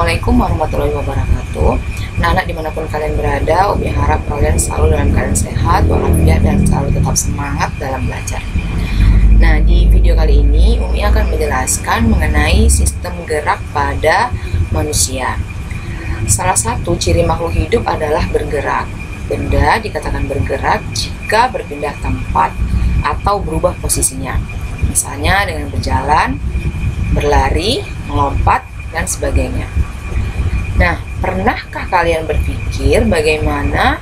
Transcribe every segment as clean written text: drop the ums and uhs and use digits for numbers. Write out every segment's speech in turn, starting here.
Assalamualaikum warahmatullahi wabarakatuh. Anak-anak dimanapun kalian berada, Umi harap kalian selalu dalam keadaan sehat, walafiat, dan selalu tetap semangat dalam belajar. Nah, di video kali ini Umi akan menjelaskan mengenai sistem gerak pada manusia. Salah satu ciri makhluk hidup adalah bergerak. Benda dikatakan bergerak jika berpindah tempat atau berubah posisinya. Misalnya dengan berjalan, berlari, melompat, dan sebagainya. Nah, pernahkah kalian berpikir bagaimana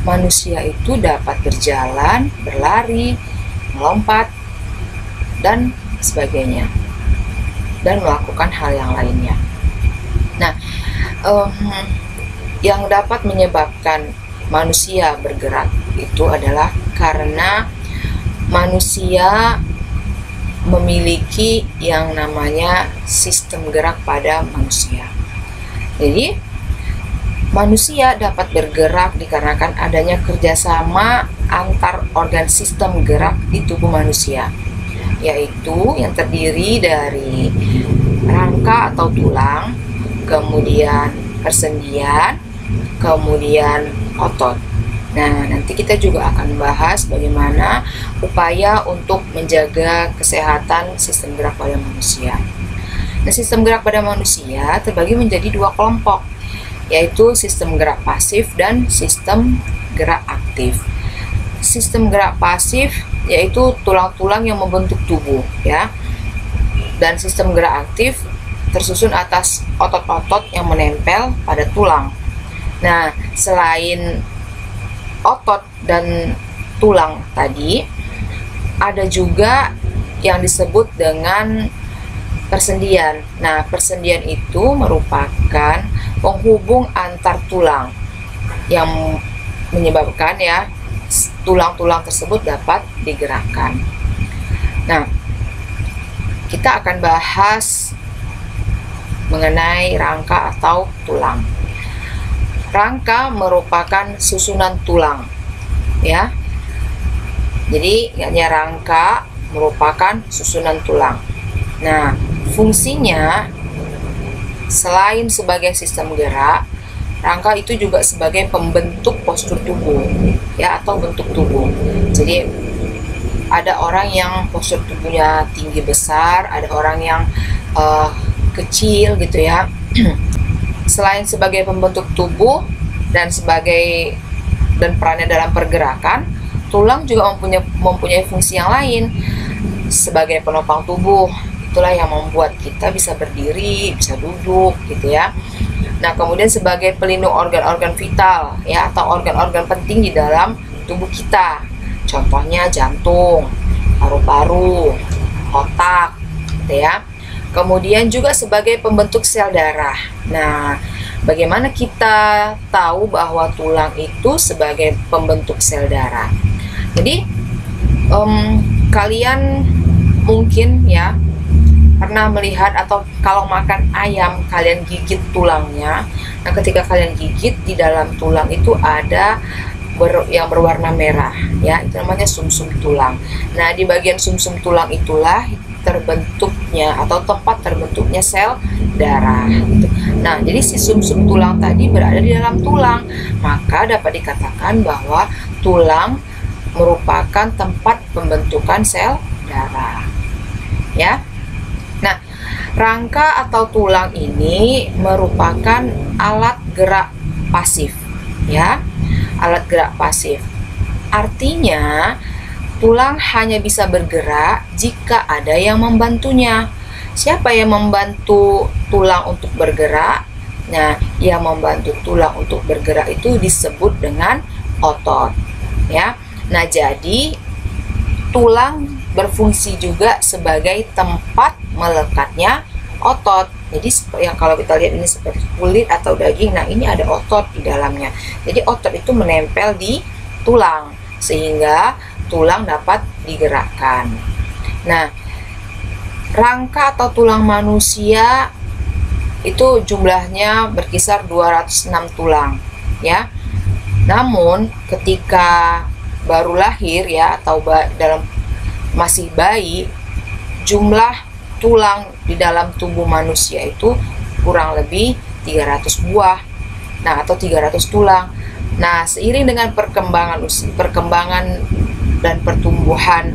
manusia itu dapat berjalan, berlari, melompat, dan sebagainya, dan melakukan hal yang lainnya? Nah, yang dapat menyebabkan manusia bergerak itu adalah karena manusia memiliki yang namanya sistem gerak pada manusia. Jadi, manusia dapat bergerak dikarenakan adanya kerjasama antar organ sistem gerak di tubuh manusia, yaitu yang terdiri dari rangka atau tulang, kemudian persendian, kemudian otot. Nah, nanti kita juga akan bahas bagaimana upaya untuk menjaga kesehatan sistem gerak pada manusia. Nah, sistem gerak pada manusia terbagi menjadi dua kelompok, yaitu sistem gerak pasif dan sistem gerak aktif. Sistem gerak pasif yaitu tulang-tulang yang membentuk tubuh, ya. Dan sistem gerak aktif tersusun atas otot-otot yang menempel pada tulang. Nah, selain otot dan tulang tadi, ada juga yang disebut dengan persendian. Nah, persendian itu merupakan penghubung antar tulang yang menyebabkan ya tulang-tulang tersebut dapat digerakkan. Nah, kita akan bahas mengenai rangka atau tulang. Rangka merupakan susunan tulang, ya. Jadi hanya rangka merupakan susunan tulang. Nah, fungsinya selain sebagai sistem gerak, rangka itu juga sebagai pembentuk postur tubuh, ya, atau bentuk tubuh. Jadi ada orang yang postur tubuhnya tinggi besar, ada orang yang kecil gitu ya. Selain sebagai pembentuk tubuh dan perannya dalam pergerakan, tulang juga mempunyai fungsi yang lain sebagai penopang tubuh. Itulah yang membuat kita bisa berdiri, bisa duduk gitu ya. Nah, kemudian sebagai pelindung organ-organ vital ya, atau organ-organ penting di dalam tubuh kita. Contohnya jantung, paru-paru, otak gitu ya. Kemudian juga sebagai pembentuk sel darah. Nah, bagaimana kita tahu bahwa tulang itu sebagai pembentuk sel darah? Jadi, kalian mungkin ya pernah melihat, atau kalau makan ayam kalian gigit tulangnya. Nah, ketika kalian gigit, di dalam tulang itu ada yang berwarna merah, ya, itu namanya sumsum tulang. Nah, di bagian sumsum tulang itulah terbentuknya atau tempat terbentuknya sel darah gitu. Nah, jadi si sumsum tulang tadi berada di dalam tulang, maka dapat dikatakan bahwa tulang merupakan tempat pembentukan sel darah, ya. Nah, rangka atau tulang ini merupakan alat gerak pasif, ya, alat gerak pasif. Artinya tulang hanya bisa bergerak jika ada yang membantunya. Siapa yang membantu tulang untuk bergerak? Nah, yang membantu tulang untuk bergerak itu disebut dengan otot, ya. Nah, jadi tulang berfungsi juga sebagai tempat melekatnya otot. Jadi yang kalau kita lihat ini seperti kulit atau daging, nah ini ada otot di dalamnya. Jadi otot itu menempel di tulang sehingga tulang dapat digerakkan. Nah, rangka atau tulang manusia itu jumlahnya berkisar 206 tulang, ya. Namun ketika baru lahir ya, atau dalam masih bayi, jumlah tulang di dalam tubuh manusia itu kurang lebih 300 buah. Nah, atau 300 tulang. Nah, seiring dengan perkembangan dan pertumbuhan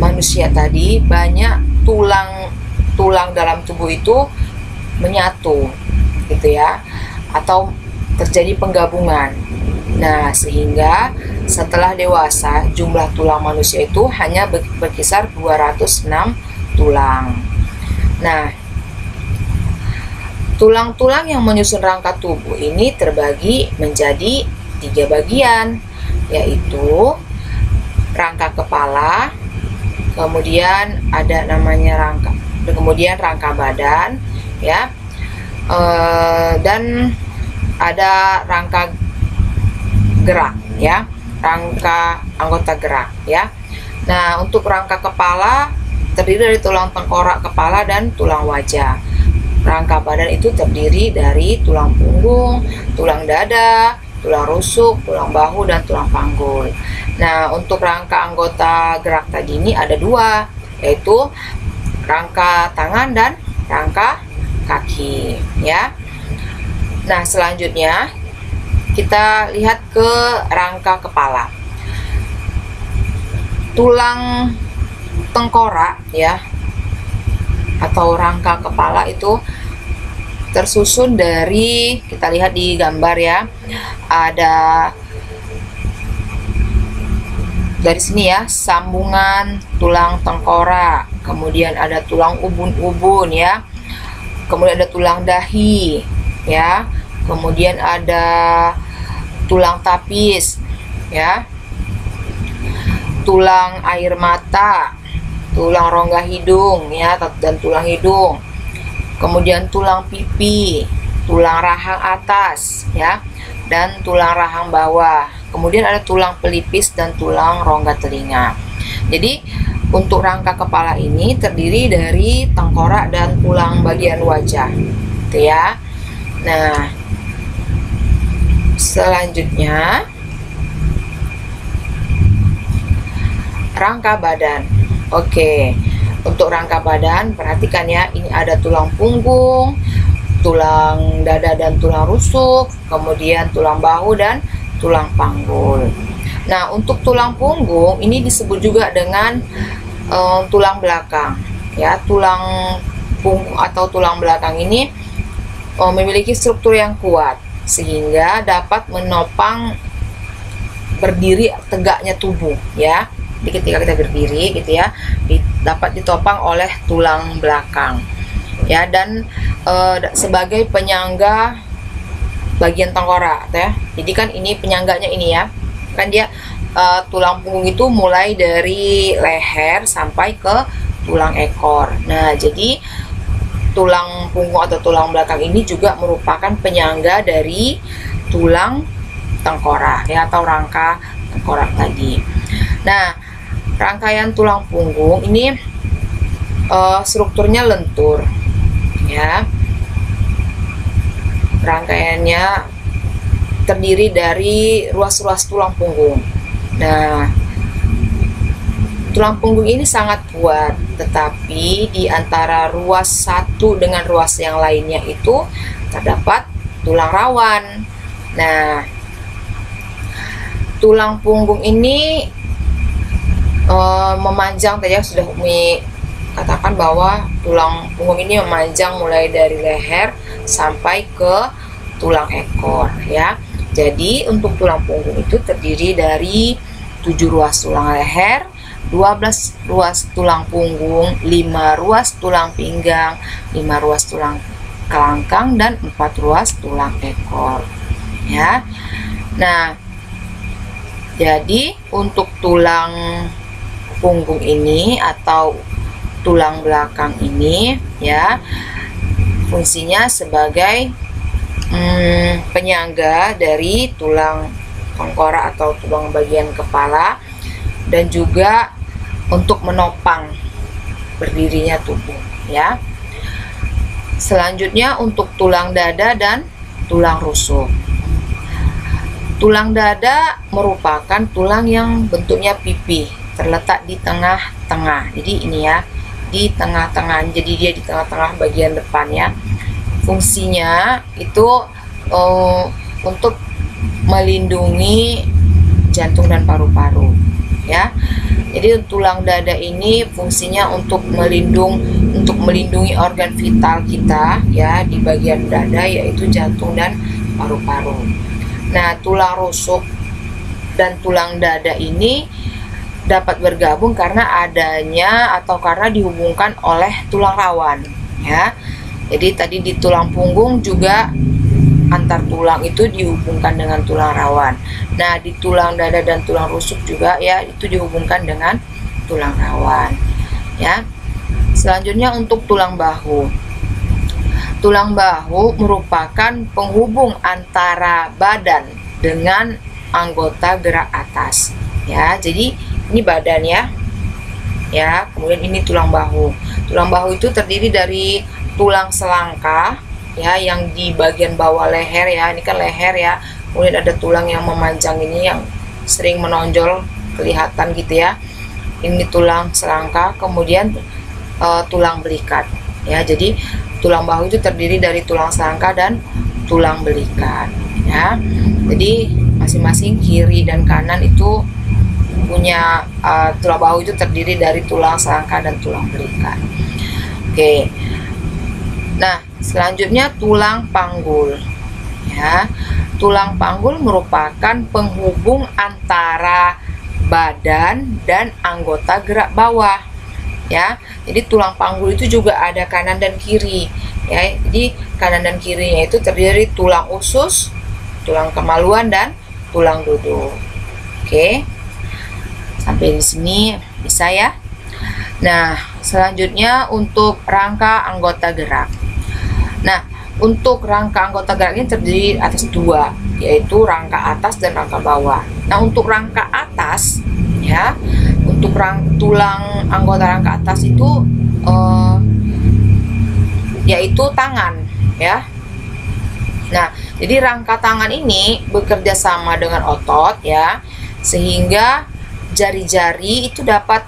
manusia tadi, banyak tulang dalam tubuh itu menyatu gitu ya, atau terjadi penggabungan. Nah, sehingga setelah dewasa jumlah tulang manusia itu hanya berkisar 206 tulang. Nah, tulang-tulang yang menyusun rangka tubuh ini terbagi menjadi 3 bagian, yaitu rangka kepala, kemudian ada namanya rangka badan, ya, dan ada rangka gerak, ya, rangka anggota gerak, ya. Nah, untuk rangka kepala terdiri dari tulang tengkorak kepala dan tulang wajah. Rangka badan itu terdiri dari tulang punggung, tulang dada, tulang rusuk, tulang bahu, dan tulang panggul. Nah, untuk rangka anggota gerak tadi ini ada 2, yaitu rangka tangan dan rangka kaki, ya. Nah, selanjutnya kita lihat ke rangka kepala. Tulang tengkorak, ya, atau rangka kepala itu tersusun dari, kita lihat di gambar ya, ada dari sini ya, sambungan tulang tengkorak, kemudian ada tulang ubun-ubun, ya, kemudian ada tulang dahi, ya, kemudian ada tulang tapis, ya, tulang air mata, tulang rongga hidung, ya, dan tulang hidung, kemudian tulang pipi, tulang rahang atas, ya, dan tulang rahang bawah, kemudian ada tulang pelipis dan tulang rongga telinga. Jadi untuk rangka kepala ini terdiri dari tengkorak dan tulang bagian wajah, gitu ya. Nah, selanjutnya rangka badan. Oke, untuk rangka badan perhatikan ya, ini ada tulang punggung, tulang dada dan tulang rusuk, kemudian tulang bahu dan tulang panggul. Nah, untuk tulang punggung ini disebut juga dengan tulang belakang, ya. Tulang punggung atau tulang belakang ini memiliki struktur yang kuat sehingga dapat menopang berdiri tegaknya tubuh, ya. Jadi ketika kita berdiri gitu ya, dapat ditopang oleh tulang belakang, ya, dan sebagai penyangga bagian tengkorak, ya. Jadi kan ini penyangganya ini ya, kan dia tulang punggung itu mulai dari leher sampai ke tulang ekor. Nah, jadi tulang punggung atau tulang belakang ini juga merupakan penyangga dari tulang tengkorak, ya, atau rangka tengkorak tadi. Nah, rangkaian tulang punggung ini strukturnya lentur, ya. Rangkaiannya terdiri dari ruas-ruas tulang punggung. Nah, tulang punggung ini sangat kuat, tetapi di antara ruas satu dengan ruas yang lainnya itu terdapat tulang rawan. Nah, tulang punggung ini memanjang, tadi sudah Umi katakan bahwa tulang punggung ini memanjang mulai dari leher sampai ke tulang ekor, ya. Jadi untuk tulang punggung itu terdiri dari 7 ruas tulang leher, 12 ruas tulang punggung, 5 ruas tulang pinggang, 5 ruas tulang kelangkang, dan 4 ruas tulang ekor, ya. Nah, jadi untuk tulang punggung ini atau tulang belakang ini, ya, fungsinya sebagai penyangga dari tulang tengkorak atau tulang bagian kepala, dan juga untuk menopang berdirinya tubuh, ya. Selanjutnya untuk tulang dada dan tulang rusuk. Tulang dada merupakan tulang yang bentuknya pipih, terletak di tengah-tengah. Jadi ini ya, di tengah-tengah. Jadi dia di tengah-tengah bagian depannya. fungsinya itu untuk melindungi jantung dan paru-paru, ya. Jadi tulang dada ini fungsinya untuk melindungi organ vital kita, ya, di bagian dada, yaitu jantung dan paru-paru. Nah, tulang rusuk dan tulang dada ini dapat bergabung karena adanya atau karena dihubungkan oleh tulang rawan, ya. Jadi tadi di tulang punggung juga antar tulang itu dihubungkan dengan tulang rawan. Nah, di tulang dada dan tulang rusuk juga, ya, itu dihubungkan dengan tulang rawan, ya. Selanjutnya untuk tulang bahu. Tulang bahu merupakan penghubung antara badan dengan anggota gerak atas, ya. Jadi ini badan, ya. Ya, kemudian ini tulang bahu. Tulang bahu itu terdiri dari tulang selangka, ya, yang di bagian bawah leher, ya. Ini kan leher, ya. Kemudian ada tulang yang memanjang ini yang sering menonjol kelihatan gitu, ya. Ini tulang selangka, kemudian tulang belikat, ya. Jadi tulang bahu itu terdiri dari tulang selangka dan tulang belikat, ya. Jadi masing-masing kiri dan kanan itu punya tulang bahu itu terdiri dari tulang selangka dan tulang belikat. Oke. Nah, selanjutnya tulang panggul, ya. Tulang panggul merupakan penghubung antara badan dan anggota gerak bawah, ya. Jadi tulang panggul itu juga ada kanan dan kiri, ya. Jadi kanan dan kirinya itu terdiri dari tulang usus, tulang kemaluan, dan tulang duduk. Oke. Sampai di sini bisa, ya. Nah, selanjutnya untuk rangka anggota gerak. Nah, untuk rangka anggota gerak ini terdiri atas dua, yaitu rangka atas dan rangka bawah. Nah, untuk rangka atas, ya, untuk tulang anggota rangka atas itu yaitu tangan, ya. Nah, jadi rangka tangan ini bekerja sama dengan otot, ya, sehingga jari-jari itu dapat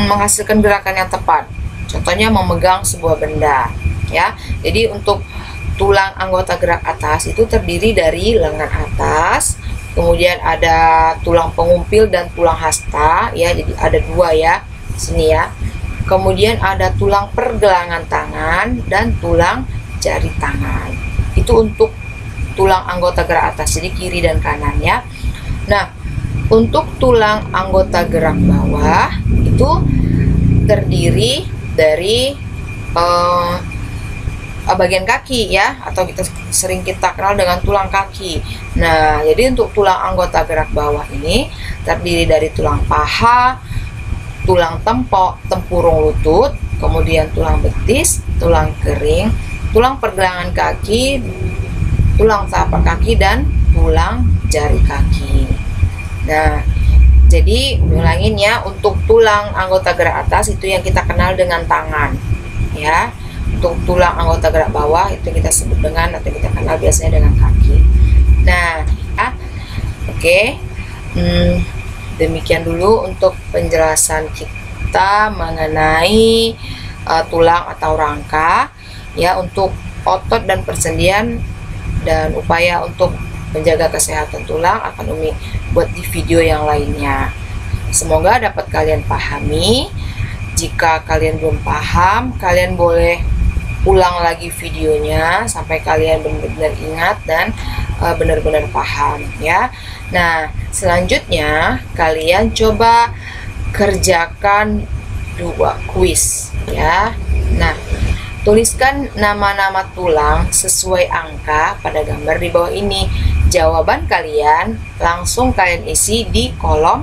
menghasilkan gerakan yang tepat. Contohnya memegang sebuah benda, ya. Jadi untuk tulang anggota gerak atas itu terdiri dari lengan atas, kemudian ada tulang pengumpil dan tulang hasta, ya. Jadi ada dua, ya, sini, ya. Kemudian ada tulang pergelangan tangan dan tulang jari tangan. Itu untuk tulang anggota gerak atas, jadi kiri dan kanan, ya. Nah, untuk tulang anggota gerak bawah itu terdiri dari bagian kaki, ya, atau kita kenal dengan tulang kaki. Nah, jadi untuk tulang anggota gerak bawah ini terdiri dari tulang paha, tulang tempurung lutut, kemudian tulang betis, tulang kering, tulang pergelangan kaki, tulang telapak kaki, dan tulang jari kaki. Nah, jadi ulangin, ya, untuk tulang anggota gerak atas itu yang kita kenal dengan tangan, ya. Untuk tulang anggota gerak bawah itu kita sebut dengan, atau kita kenal biasanya dengan kaki. Nah, ya, oke. Demikian dulu untuk penjelasan kita mengenai tulang atau rangka, ya, untuk otot dan persendian dan upaya untuk menjaga kesehatan tulang akan Umi buat di video yang lainnya. Semoga dapat kalian pahami. Jika kalian belum paham, kalian boleh ulang lagi videonya sampai kalian benar-benar ingat dan benar-benar paham, ya. Nah, selanjutnya kalian coba kerjakan 2 kuis, ya. Nah, tuliskan nama-nama tulang sesuai angka pada gambar di bawah ini. Jawaban kalian langsung kalian isi di kolom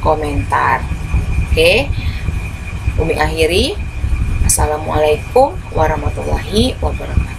komentar. Oke, Umi akhiri. Assalamualaikum warahmatullahi wabarakatuh.